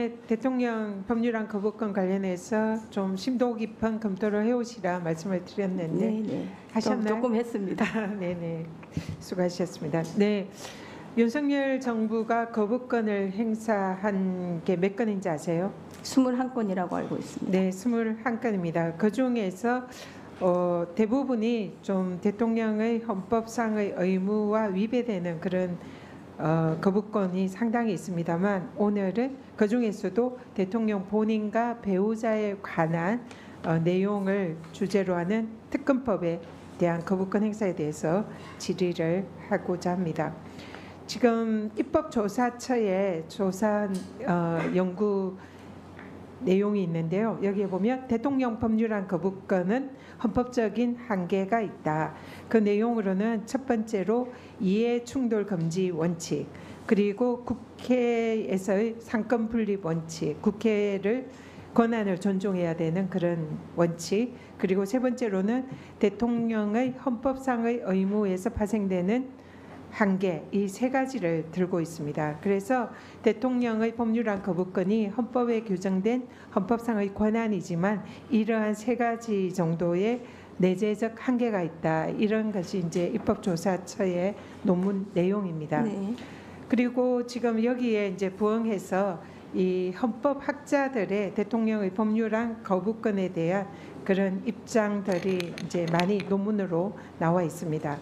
이번에 대통령 법률안 거부권 관련해서 좀 심도 깊은 검토를 해오시라 말씀을 드렸는데 네. 하셨나요? 조금 했습니다. 네네, 수고하셨습니다. 네, 윤석열 정부가 거부권을 행사한 게 몇 건인지 아세요? 21건이라고 알고 있습니다. 네, 21건입니다. 그 중에서 대부분이 좀 대통령의 헌법상의 의무와 위배되는 그런 거부권이 상당히 있습니다만, 오늘은 그 중에서도 대통령 본인과 배우자에 관한 내용을 주제로 하는 특검법에 대한 거부권 행사에 대해서 질의를 하고자 합니다. 지금 입법조사처에 조사한 연구 내용이 있는데요. 여기에 보면 대통령 법률안 거부권은 헌법적인 한계가 있다. 그 내용으로는 첫 번째로 이해 충돌 금지 원칙, 그리고 국회에서의 상권 분립 원칙, 국회를 권한을 존중해야 되는 그런 원칙, 그리고 세 번째로는 대통령의 헌법상의 의무에서 파생되는 한계, 이 세 가지를 들고 있습니다. 그래서 대통령의 법률안 거부권이 헌법에 규정된 헌법상의 권한이지만 이러한 세 가지 정도의 내재적 한계가 있다. 이런 것이 이제 입법조사처의 논문 내용입니다. 네. 그리고 지금 여기에 이제 부응해서 이 헌법학자들의 대통령의 법률안 거부권에 대한 그런 입장들이 이제 많이 논문으로 나와 있습니다.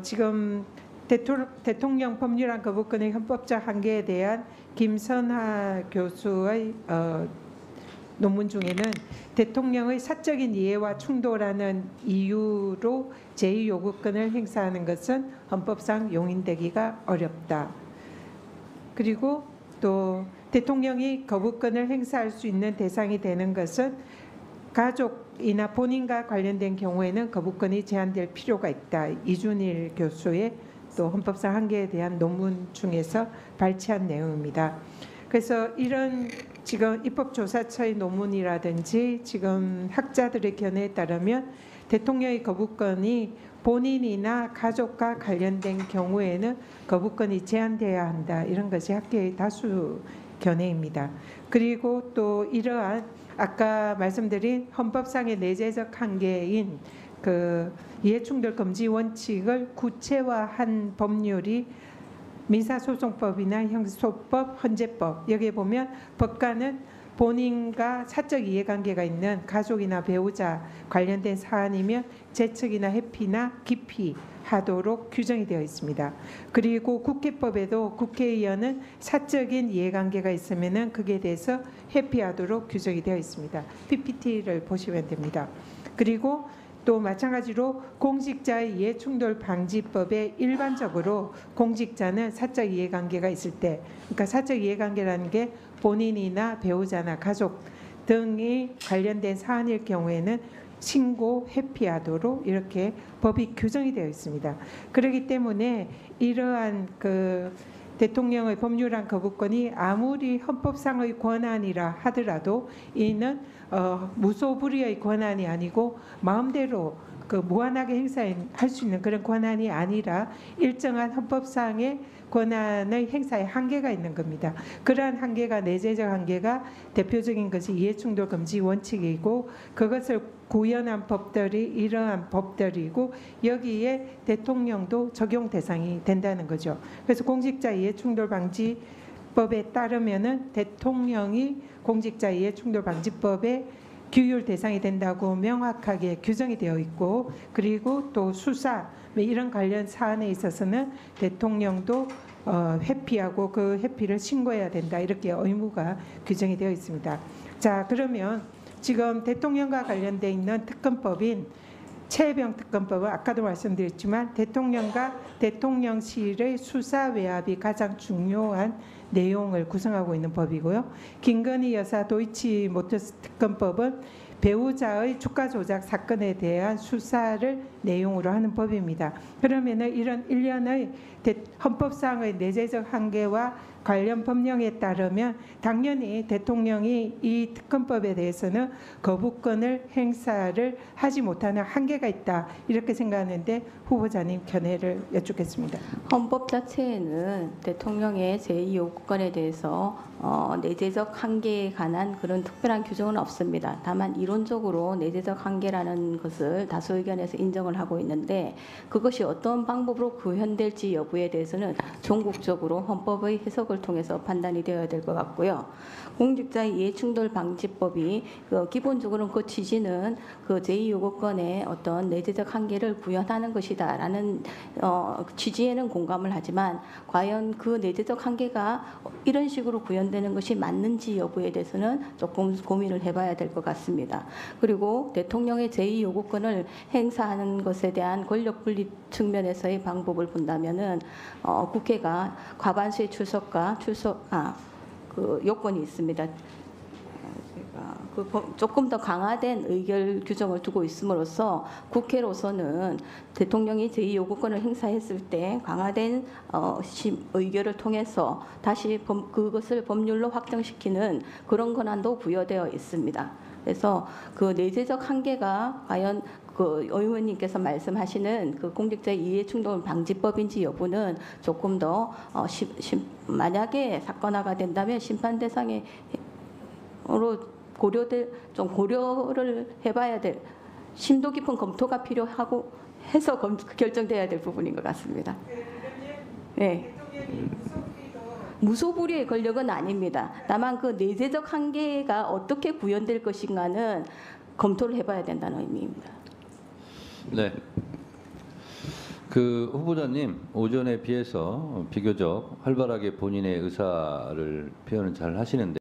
지금 대통령 법률안 거부권의 헌법적 한계에 대한 김선하 교수의 논문 중에는 대통령의 사적인 이해와 충돌하는 이유로 제2요구권을 행사하는 것은 헌법상 용인되기가 어렵다. 그리고 또 대통령이 거부권을 행사할 수 있는 대상이 되는 것은 가족이나 본인과 관련된 경우에는 거부권이 제한될 필요가 있다. 이준일 교수의 또 헌법상 한계에 대한 논문 중에서 발췌한 내용입니다. 그래서 이런 지금 입법조사처의 논문이라든지 지금 학자들의 견해에 따르면 대통령의 거부권이 본인이나 가족과 관련된 경우에는 거부권이 제한돼야 한다. 이런 것이 학계의 다수 견해입니다. 그리고 또 이러한 아까 말씀드린 헌법상의 내재적 한계인 그 이해충돌 금지 원칙을 구체화한 법률이 민사소송법이나 형사소법, 헌재법, 여기에 보면 법관은 본인과 사적 이해관계가 있는 가족이나 배우자 관련된 사안이면 재척이나 회피나 기피하도록 규정이 되어 있습니다. 그리고 국회법에도 국회의원은 사적인 이해관계가 있으면 그에 대해서 회피하도록 규정이 되어 있습니다. PPT를 보시면 됩니다. 그리고 또 마찬가지로 공직자의 이해충돌 방지법에 일반적으로 공직자는 사적 이해관계가 있을 때, 그러니까 사적 이해관계라는 게 본인이나 배우자나 가족 등이 관련된 사안일 경우에는 신고 회피하도록 이렇게 법이 규정이 되어 있습니다. 그렇기 때문에 이러한 그 대통령의 법률안 거부권이 아무리 헌법상의 권한이라 하더라도 이는 무소불위의 권한이 아니고 마음대로 그 무한하게 행사할 수 있는 그런 권한이 아니라 일정한 헌법상의 권한의 행사에 한계가 있는 겁니다. 그러한 한계가 내재적 한계가 대표적인 것이 이해충돌 금지 원칙이고 그것을 구현한 법들이 이러한 법들이고 여기에 대통령도 적용 대상이 된다는 거죠. 그래서 공직자 이해충돌 방지법에 따르면은 대통령이 공직자 이해충돌 방지법에 규율 대상이 된다고 명확하게 규정이 되어 있고 그리고 또 수사 이런 관련 사안에 있어서는 대통령도 회피하고 그 회피를 신고해야 된다 이렇게 의무가 규정이 되어 있습니다. 자, 그러면 지금 대통령과 관련돼 있는 특검법인 최혜병 특검법은 아까도 말씀드렸지만 대통령과 대통령실의 수사 외압이 가장 중요한 내용을 구성하고 있는 법이고요. 김건희 여사 도이치모터스 특검법은 배우자의 주가 조작 사건에 대한 수사를 내용으로 하는 법입니다. 그러면은 이런 일련의 헌법상의 내재적 한계와 관련 법령에 따르면 당연히 대통령이 이 특검법에 대해서는 거부권을 행사를 하지 못하는 한계가 있다 이렇게 생각하는데 후보자님 견해를 여쭙겠습니다. 헌법 자체에는 대통령의 제2요구권에 대해서 내재적 한계에 관한 그런 특별한 규정은 없습니다. 다만 이론적으로 내재적 한계라는 것을 다수 의견에서 인정을 하고 있는데 그것이 어떤 방법으로 구현될지 여부에 대해서는 종국적으로 헌법의 해석을 통해서 판단이 되어야 될 것 같고요. 공직자의 이해충돌 방지법이 기본적으로는 그 취지는 그 제2요구권의 어떤 내재적 한계를 구현하는 것이다라는 취지에는 공감을 하지만 과연 그 내재적 한계가 이런 식으로 구현되는 것이 맞는지 여부에 대해서는 조금 고민을 해봐야 될 것 같습니다. 그리고 대통령의 제2요구권을 행사하는 것에 대한 권력 분립 측면에서의 방법을 본다면은 국회가 과반수의 출석과 그 요건이 있습니다. 조금 더 강화된 의결 규정을 두고 있음으로써 국회로서는 대통령이 제2요구권을 행사했을 때 강화된 의결을 통해서 다시 그것을 법률로 확정시키는 그런 권한도 부여되어 있습니다. 그래서 그 내재적 한계가 과연 그 의원님께서 말씀하시는 그 공직자의 이해충돌 방지법인지 여부는 조금 더 만약에 사건화가 된다면 심판 대상으로 고려를 해봐야 될 심도 깊은 검토가 필요하고 해서 결정돼야 될 부분인 것 같습니다. 네. 무소불위의 권력은 아닙니다. 다만 그 내재적 한계가 어떻게 구현될 것인가는 검토를 해봐야 된다는 의미입니다. 네. 그 후보자님 오전에 비해서 비교적 활발하게 본인의 의사를 표현을 잘 하시는데.